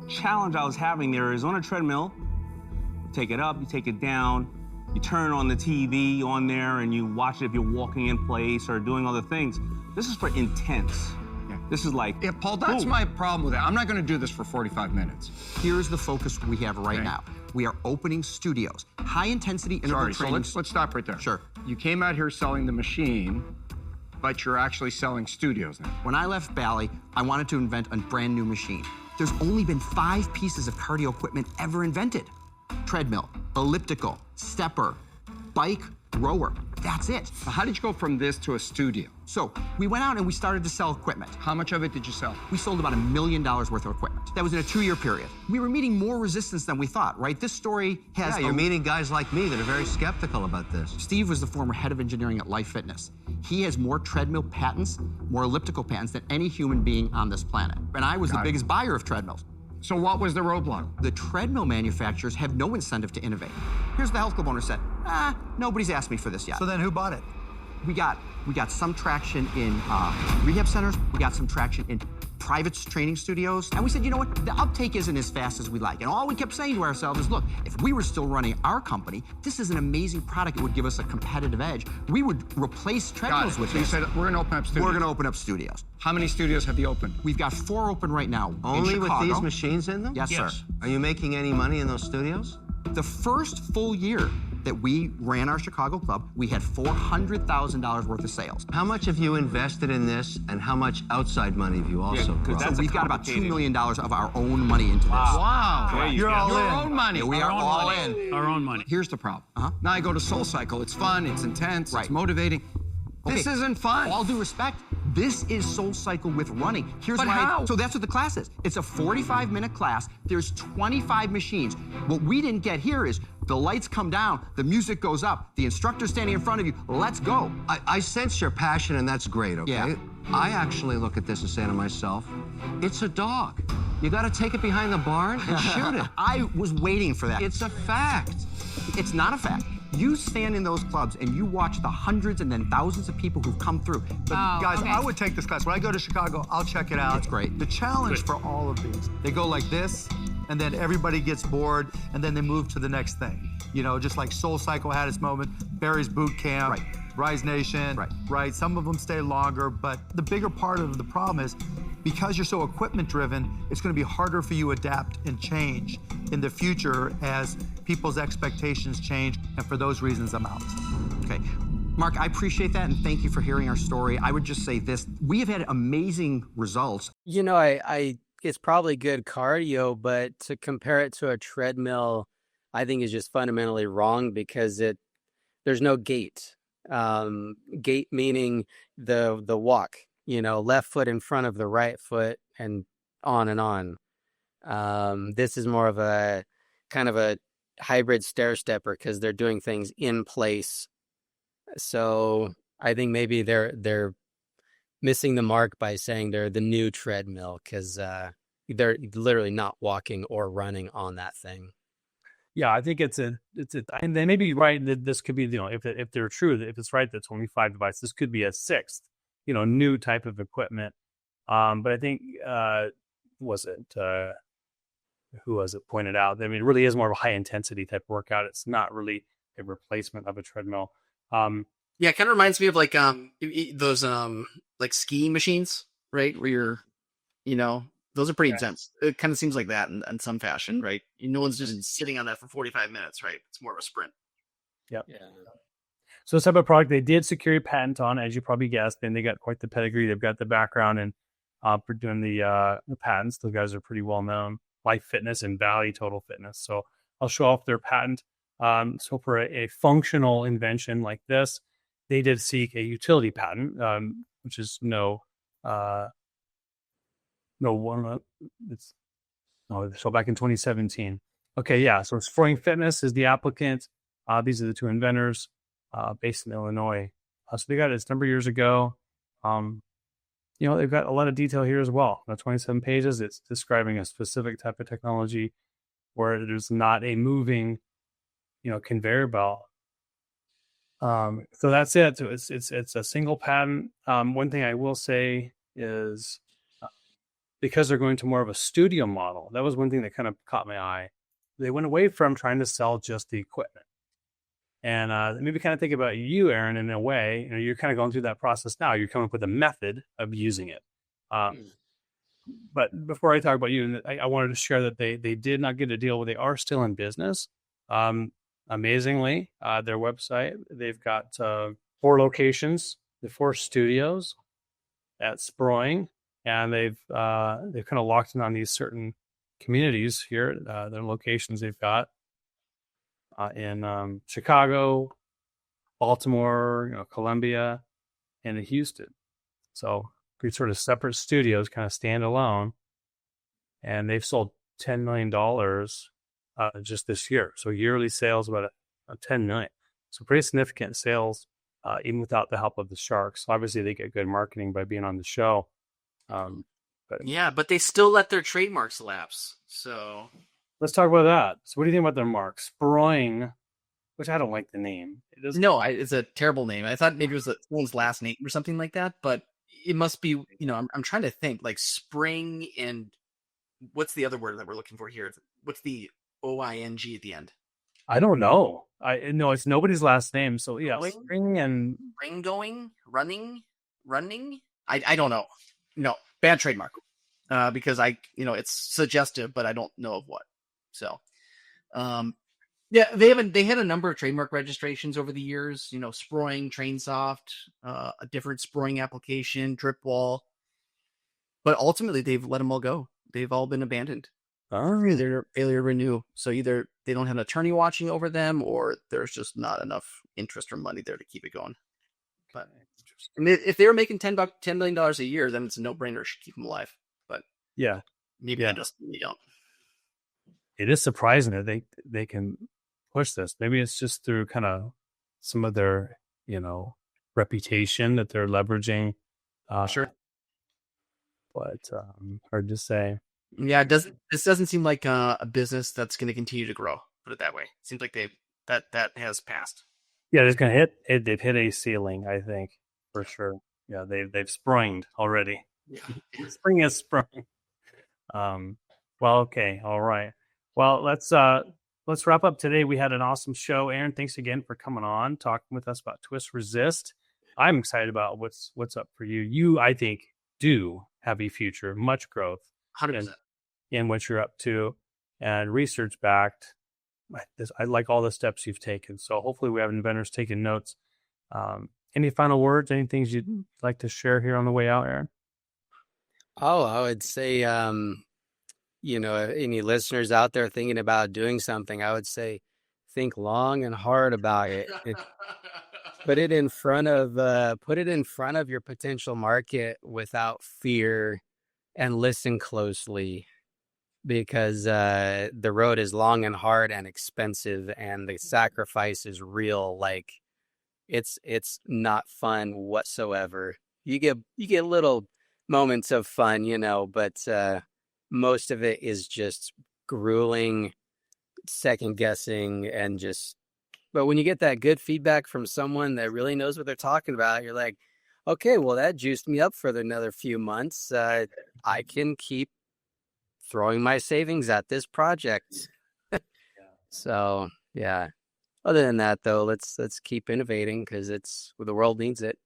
challenge I was having there is on a treadmill, you take it up, you take it down, you turn on the TV on there and you watch it if you're walking in place or doing other things. This is for intense. Yeah. This is like, Yeah, Paul, that's my problem with it. I'm not going to do this for 45 minutes. Here's the focus we have right now. We are opening studios, high-intensity interval training. So let's stop right there. Sure. You came out here selling the machine, but you're actually selling studios now. When I left Bally, I wanted to invent a brand new machine. There's only been 5 pieces of cardio equipment ever invented. Treadmill, elliptical, stepper, bike, rower. That's it. So how did you go from this to a studio? So we went out and we started to sell equipment. How much of it did you sell? We sold about $1 million worth of equipment. That was in a 2-year period. We were meeting more resistance than we thought, right? This story has... Yeah, you're meeting guys like me that are very skeptical about this. Steve was the former head of engineering at Life Fitness. He has more treadmill patents, more elliptical patents than any human being on this planet. And I was the biggest buyer of treadmills. So what was the roadblock? The treadmill manufacturers have no incentive to innovate. Here's the health club owner said, nobody's asked me for this yet. So then who bought it? We got some traction in rehab centers. We got some traction in private training studios. And we said, you know what? The uptake isn't as fast as we like. And all we kept saying to ourselves is, look, if we were still running our company, this is an amazing product. It would give us a competitive edge. We would replace treadmills with So you this. said, we're going to open up studios. We're going to open up studios. How many studios have you opened? We've got 4 open right now Only in with Chicago. these machines in them? Yes, sir. Are you making any money in those studios? The first full year that we ran our Chicago club, we had $400,000 worth of sales. How much have you invested in this, and how much outside money have you also brought? So we've got about $2 million of our own money into this. Wow. You're all Your in. own money. We are all in. Our own money. Here's the problem. Now I go to Soul Cycle. It's fun, it's intense, it's motivating. This Okay. isn't fun. All due respect, this is Soul Cycle with running. Here's But why. how? So that's what the class is. It's a 45-minute class. There's 25 machines. What we didn't get here is the lights come down, the music goes up, the instructor's standing in front of you. Let's go. I sense your passion, and that's great, okay? Yeah. I actually look at this and say to myself, it's a dog. You got to take it behind the barn and shoot it. I was waiting for that. It's a fact. It's not a fact. You stand in those clubs and you watch the hundreds and then thousands of people who've come through. But guys, I would take this class. When I go to Chicago, I'll check it out. It's great. The challenge for all of these, they go like this, and then everybody gets bored, and then they move to the next thing. You know, just like Soul Cycle had its moment, Barry's Boot Camp, Rise Nation, right? Some of them stay longer, but the bigger part of the problem is because you're so equipment driven, it's going to be harder for you to adapt and change in the future as people's expectations change, and for those reasons, I'm out. Okay. Mark, I appreciate that, and thank you for hearing our story. I would just say this, we have had amazing results. You know, it's probably good cardio, but to compare it to a treadmill, I think is just fundamentally wrong because there's no gait. Gait meaning the walk, you know, left foot in front of the right foot and on and on. This is more of a kind of a hybrid stair stepper because they're doing things in place. So I think maybe they're missing the mark by saying they're the new treadmill because they're literally not walking or running on that thing. Yeah, I think it's a, and they may be right that this could be, you know, if they're true, if it's right, that's only 5 devices, this could be a 6th, you know, new type of equipment. But I think, who was it pointed out? I mean, it really is more of a high intensity type of workout. It's not really a replacement of a treadmill. Yeah, it kind of reminds me of like those like ski machines, right? Where you're, you know, those are pretty intense. It kind of seems like that in some fashion, right? No one's just sitting on that for 45 minutes, right? It's more of a sprint. Yep. Yeah. So this type of product they did secure a patent on, as you probably guessed, and they got quite the pedigree. They've got the background and for doing the patents. Those guys are pretty well known. Life Fitness and Valley Total Fitness. So I'll show off their patent. So for a functional invention like this, they did seek a utility patent, which is so back in 2017. Okay, yeah. So Sproing Fitness is the applicant. These are the 2 inventors based in Illinois. So they got it a number of years ago. You know, they've got a lot of detail here as well. 27 pages. It's describing a specific type of technology where there's not a moving, you know, conveyor belt. So that's it. So it's a single patent. One thing I will say is because they're going to more of a studio model. That was one thing that kind of caught my eye. They went away from trying to sell just the equipment. And maybe kind of think about you, Aaron, in a way. You know, you're kind of going through that process now. You're coming up with a method of using it. But before I talk about you, I wanted to share that they did not get a deal, but they are still in business. Amazingly, their website, they've got 4 locations, the 4 studios at Sproing, and they've kind of locked in on these certain communities here. Their locations they've got in Chicago, Baltimore, Columbia, and in Houston. So 3 sort of separate studios, kind of stand alone, and they've sold $10 million just this year. So yearly sales about $10 million. So pretty significant sales, even without the help of the Sharks. Obviously, they get good marketing by being on the show. But they still let their trademarks lapse. So let's talk about that. So what do you think about their mark? Sproing, which I don't like the name. It's a terrible name. I thought maybe it was someone's last name or something like that, but it must be, I'm trying to think, like spring and what's the other word that we're looking for here? What's the OING at the end? I don't know. No, it's nobody's last name. So yeah, spring and going, running. I don't know. No, bad trademark. Because it's suggestive, but I don't know of what. So, they had a number of trademark registrations over the years. Sproing, Trainsoft, a different Sproing application, Drip Wall. But ultimately, they've let them all go. They've all been abandoned. They're failure to renew. So either they don't have an attorney watching over them, or there's just not enough interest or money there to keep it going. But if they were making $10 million a year, then it's a no-brainer to keep them alive. But maybe they don't. It is surprising that they can push this. Maybe it's just through kind of some of their reputation that they're leveraging. Sure, but hard to say. Yeah, this doesn't seem like a business that's going to continue to grow. Put it that way. It seems like that has passed. Yeah, it's going to hit it. They've hit a ceiling, I think, for sure. Yeah, they've sprunged already. Yeah. Spring is sprung. Well, okay, all right. Well, let's wrap up today. We had an awesome show. Aaron, thanks again for coming on, talking with us about Twist Resist. I'm excited about what's up for you. You, I think, do have a future, much growth. 100%. In what you're up to, and research backed. I like all the steps you've taken. So hopefully we have inventors taking notes. Any final words? Any things you'd like to share here on the way out, Aaron? Oh, I would say, any listeners out there thinking about doing something, I would say, think long and hard about it. Put it in front of your potential market without fear, and listen closely, because the road is long and hard and expensive, and the sacrifice is real. Like it's not fun whatsoever. You get little moments of fun, but most of it is just grueling, second guessing, and but when you get that good feedback from someone that really knows what they're talking about, you're like, okay, well, that juiced me up for another few months. I can keep throwing my savings at this project. So, yeah. Other than that, though, let's keep innovating, because the world needs it.